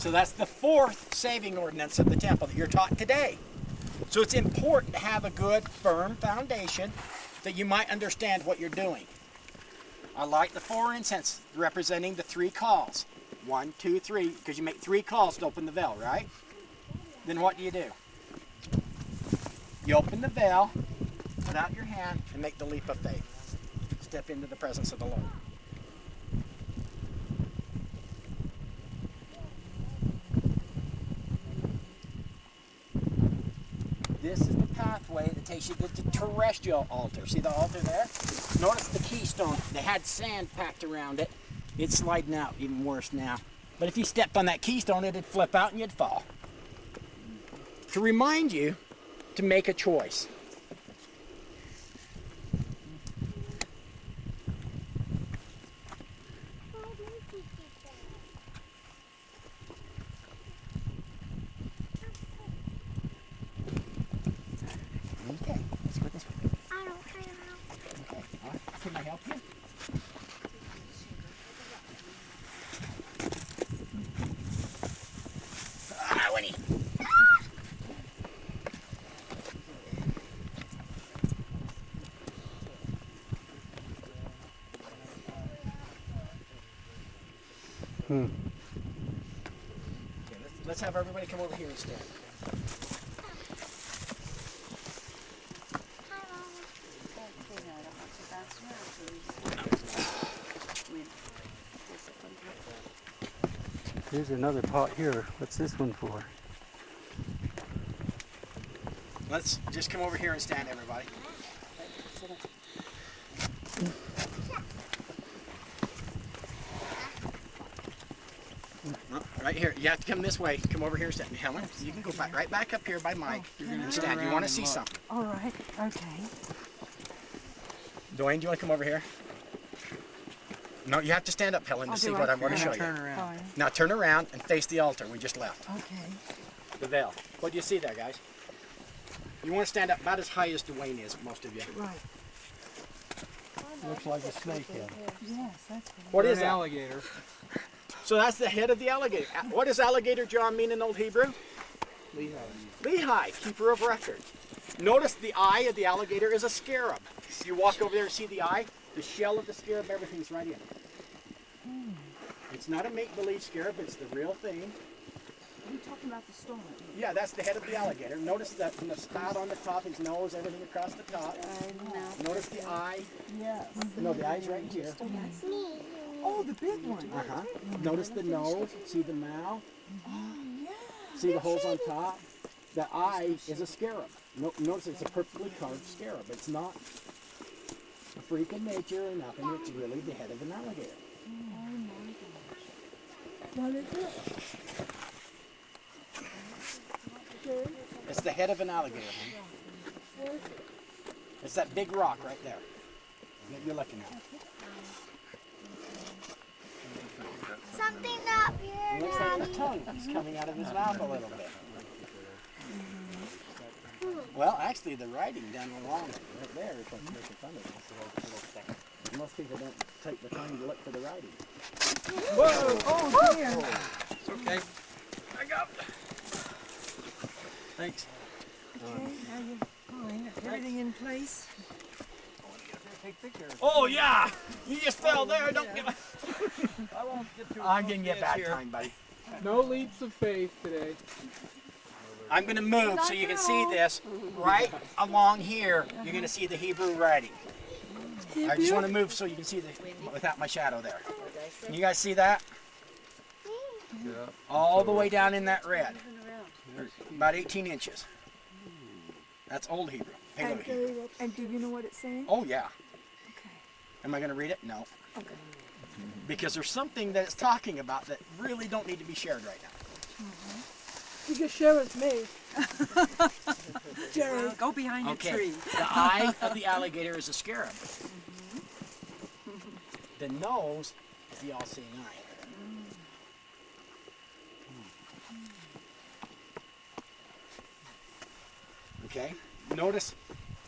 So that's the fourth saving ordinance of the temple that you're taught today. So it's important to have a good, firm foundation that you might understand what you're doing. I like the 4 incense representing the 3 calls. 1, 2, 3, because you make 3 calls to open the veil, right? Then what do? You open the veil, put out your hand, and make the leap of faith. Step into the presence of the Lord. This is the pathway that takes you to the terrestrial altar. See the altar there? Notice the keystone. They had sand packed around it. It's sliding out even worse now. But if you stepped on that keystone, it'd flip out and you'd fall. To remind you to make a choice. Okay, let's go this way. I don't know. Okay, all right. Can I help you? Winnie. Okay, let's have everybody come over here and stand. Here's another pot here. What's this one for? Let's just come over here and stand, everybody. Right here. You have to come this way. Come over here and stand. Helen, you can go back right back up here by Mike. You're going to stand. You want to see something. All right, okay. Dwayne, do you want to come over here? No, you have to stand up, Helen, to see what I want to show you. Fine. Now turn around and face the altar we just left. Okay. The veil. What do you see there, guys? You want to stand up about as high as Dwayne is, most of you. Right. Looks like a snake head. Yes, that's What is An that? alligator. So that's the head of the alligator. What does alligator jaw mean in Old Hebrew? Lehi. Lehi, keeper of record. Notice the eye of the alligator is a scarab. You walk over there and see the eye, the shell of the scarab, everything's right in it. It's not a make-believe scarab, it's the real thing. Are you talking about the stone? Yeah, that's the head of the alligator. Notice that from the spout on the top, his nose, everything across the top. Notice the eye. Yes. No, the eye's right here. That's me. Oh, the big one. Uh-huh. Notice the nose, see the mouth, Oh, yeah. see the holes on top. The eye is a scarab. Notice it's a perfectly carved scarab. It's not a freak of nature or nothing. It's really the head of an alligator. What is it? It's the head of an alligator. Huh? It's that big rock right there that you're looking at. Something up It here, looks like Daddy. his tongue is coming out of his mouth a little bit. Well, actually, the writing down along right there is what's making fun of us. Most people don't take the time to look for the writing. Whoa! Oh, dear. It's okay. I got it. Thanks. Okay, now you're fine. Everything in place? Oh yeah! You just fell there. Don't get. I won't get too I'm gonna get bad time, buddy. No leaps of faith today. I'm gonna move so you can see this. Right along here, you're gonna see the Hebrew writing. I just want to move so you can see the without my shadow there. You guys see that? Yeah. All the way down in that red. About 18 inches. That's Old Hebrew. Paleo Hebrew. And do you know what it's saying? Oh yeah. Okay. Am I going to read it? No. Okay. Because there's something that it's talking about that really don't need to be shared right now. You can share with me. Jerry. Go behind a Okay. tree. The eye of the alligator is a scarab. The nose is the all-seeing eye. Okay. Notice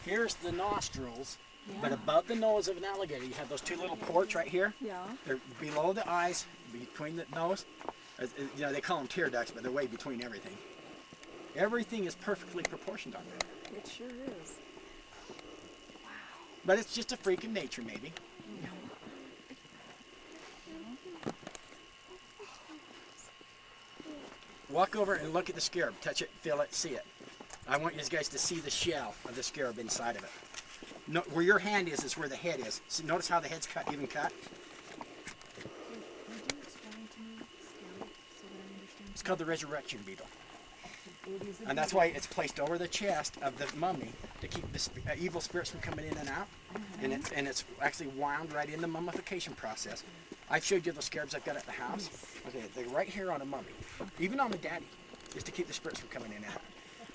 here's the nostrils, but above the nose of an alligator, you have those two little ports right here. Yeah. They're below the eyes, between the nose. You know, they call them tear ducts, but they're way between everything. Everything is perfectly proportioned on there. It sure is. But it's just a freak of nature, maybe. Walk over and look at the scarab. Touch it, feel it, see it. I want you guys to see the shell of the scarab inside of it. No, where your hand is where the head is. So notice how the head's cut, even cut. Would you explain to me, Scout, so that I understand? It's called the resurrection beetle. It is a And that's why it's placed over the chest of the mummy to keep the evil spirits from coming in and out. And it's actually wound right in the mummification process. I've showed you the scarabs I've got at the house. Okay, they're right here on a mummy, even on the daddy, is to keep the spirits from coming in and out.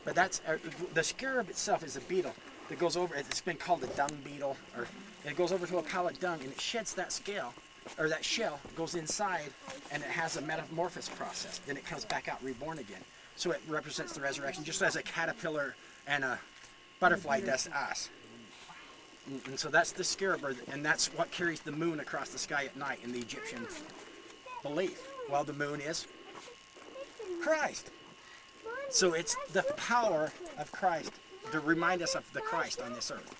But that's the scarab itself is a beetle that goes over. It's been called a dung beetle, or it goes over to a pile of dung and it sheds that scale, or that shell goes inside, and it has a metamorphosis process. Then it comes back out reborn again. So it represents the resurrection, just as a caterpillar and a butterfly does to us. And so that's the scarab, and that's what carries the moon across the sky at night in the Egyptian belief. Well, the moon is Christ. So it's the power of Christ to remind us of the Christ on this earth.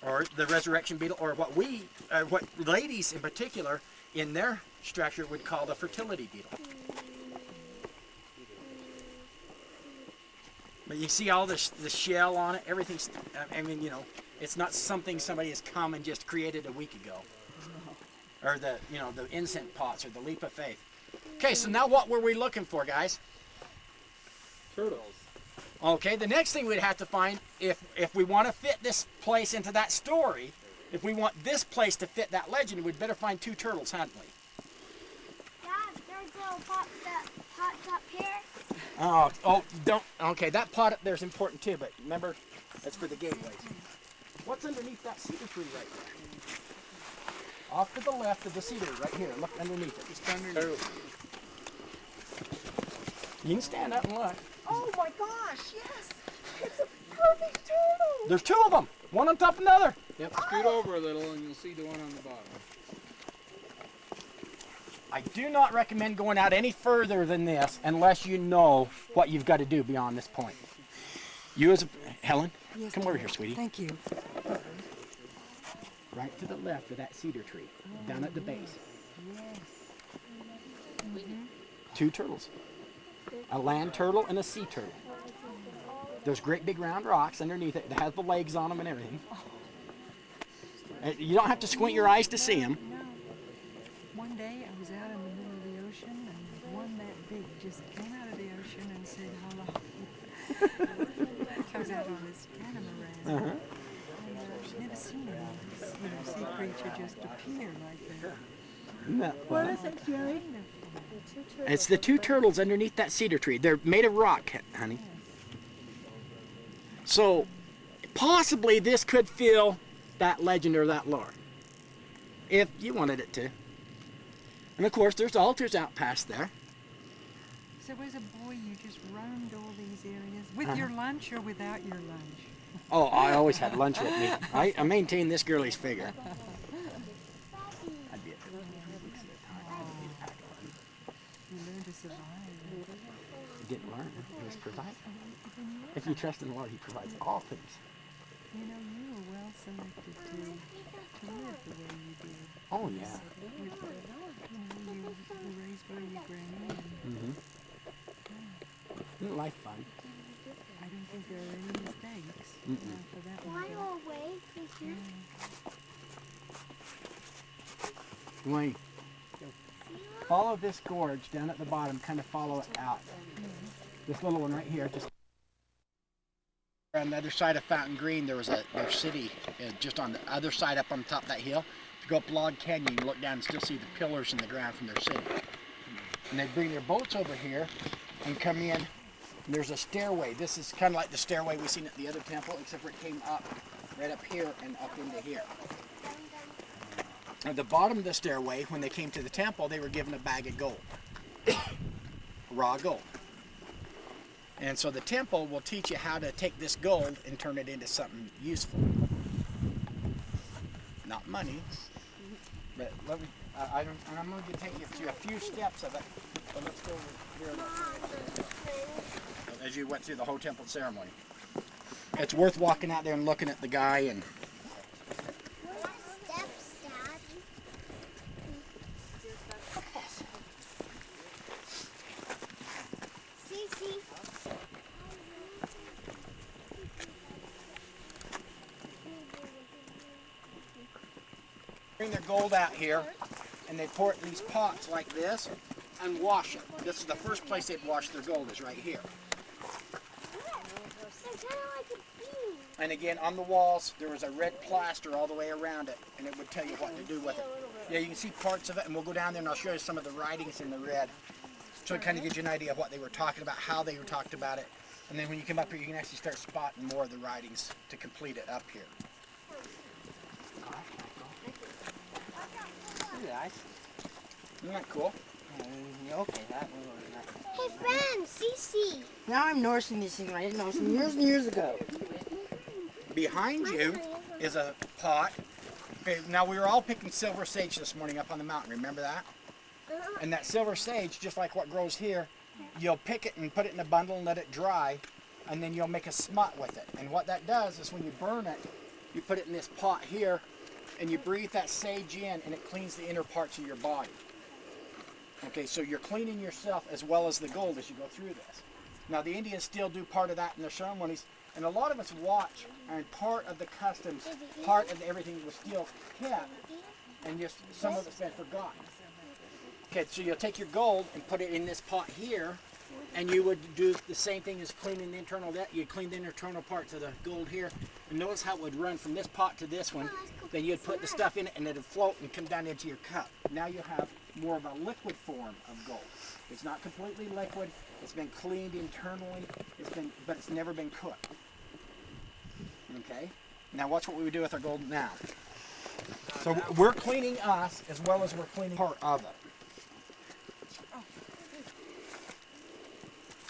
Or the resurrection beetle, or what ladies in particular in their structure would call the fertility beetle. But you see all the shell on it, everything's, I mean, you know, it's not something somebody has come and just created a week ago. Or the incense pots or the leap of faith. Okay, so now what were we looking for, guys? Turtles. Okay, the next thing we'd have to find, if we want to fit this place into that story, if we want this place to fit that legend, we'd better find 2 turtles, hadn't we? Dad, there's little pots up here. Oh, don't. Okay, that pot up there is important too, but remember, that's for the gateways. What's underneath that cedar tree right there? Off to the left of the cedar, right here. Look underneath it. Just underneath. You can stand up and look. Oh my gosh, yes! It's a perfect turtle! There's 2 of them, one on top of another. Yep, scoot over a little and you'll see the one on the bottom. I do not recommend going out any further than this unless you know what you've got to do beyond this point. You as a, Helen, Yes, come over here, sweetie. Thank you. Right to the left of that cedar tree, down at the base. Yes. 2 turtles. A land turtle and a sea turtle. There's great big round rocks underneath it that have the legs on them and everything. You don't have to squint your eyes to see them. No. One day I was out in the middle of the ocean and one that big just came out of the ocean and said hello. I was out on this catamaran. And I've never seen a sea creature just appear like that. Isn't that fun? What is it, Jerry? It's the 2 turtles underneath that cedar tree. They're made of rock, honey. So, possibly this could fill that legend or that lore. If you wanted it to. And of course, there's altars out past there. So as a boy, you just roamed all these areas with your lunch or without your lunch? Oh, I always had lunch with me. I maintain this girlie's figure. I'd be at You learn to survive. You didn't learn. It was provided. If you trust in the Lord, He provides all things. You know, you were well selected to live the way you did. Oh, yeah. You were raised by your granny, and Isn't life fun? I don't think there are any mistakes for that Why matter. all way this year? Dwayne, follow this gorge down at the bottom, kind of follow it out. This little one right here, just on the other side of Fountain Green, their city just on the other side up on top of that hill. If you go up Log Canyon, you look down and still see the pillars in the ground from their city. And they bring their boats over here and come in. And there's a stairway. This is kind of like the stairway we've seen at the other temple, except for it came up right up here and up into here. At the bottom of the stairway, when they came to the temple, they were given a bag of gold. Raw gold. And so the temple will teach you how to take this gold and turn it into something useful. Not money, But let me, I'm going to take you through a few steps of it. But let's go here as you went through the whole temple ceremony. It's worth walking out there and looking at the guy and. What are steps, Dad? See. Bring their gold out here, and they pour it in these pots like this and wash it. This is the first place they'd wash their gold, is right here. It's kind of like a bean. And again, on the walls, there was a red plaster all the way around it, and it would tell you what to do with it. Yeah, you can see parts of it, and we'll go down there and I'll show you some of the writings in the red. So it kind of gives you an idea of what they were talking about, how they were talked about it. And then when you come up here, you can actually start spotting more of the writings to complete it up here. Isn't that cool? Okay, that one was nice. Hey, friend, Cece. Now I'm noticing these things I didn't know some years and years ago. Behind you is a pot. Okay, now we were all picking silver sage this morning up on the mountain. Remember that? And that silver sage, just like what grows here, you'll pick it and put it in a bundle and let it dry, and then you'll make a smut with it. And what that does is when you burn it, you put it in this pot here, and you breathe that sage in, and it cleans the inner parts of your body. Okay, so you're cleaning yourself as well as the gold as you go through this. Now the Indians still do part of that in their ceremonies, and a lot of us watch, and part of the customs, part of everything was still kept, and just some of it's been forgotten. Okay, so you'll take your gold and put it in this pot here, and you would do the same thing as cleaning the internal, you'd clean the internal parts of the gold here, and notice how it would run from this pot to this one. Then you'd put the stuff in it and it'd float and come down into your cup. Now you have more of a liquid form of gold. It's not completely liquid, it's been cleaned internally, but it's never been cooked. Okay, now watch what we would do with our gold now. So we're cleaning us as well as we're cleaning part of it.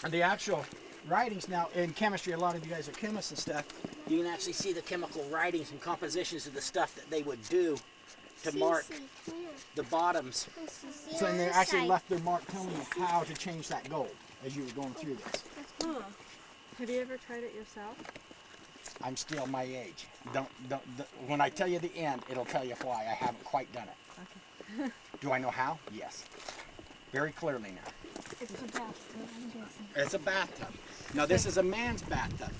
And the actual writings now in chemistry, a lot of you guys are chemists and stuff, you can actually see the chemical writings and compositions of the stuff that they would do to mark the bottoms. So and they actually left their mark telling you how to change that gold as you were going through this. Huh. Have you ever tried it yourself? I'm still my age. When I tell you the end, it'll tell you why I haven't quite done it. Okay. Do I know how? Yes. Very clearly now. It's a bathtub, I'm guessing. It's a bathtub. Now this is a man's bathtub.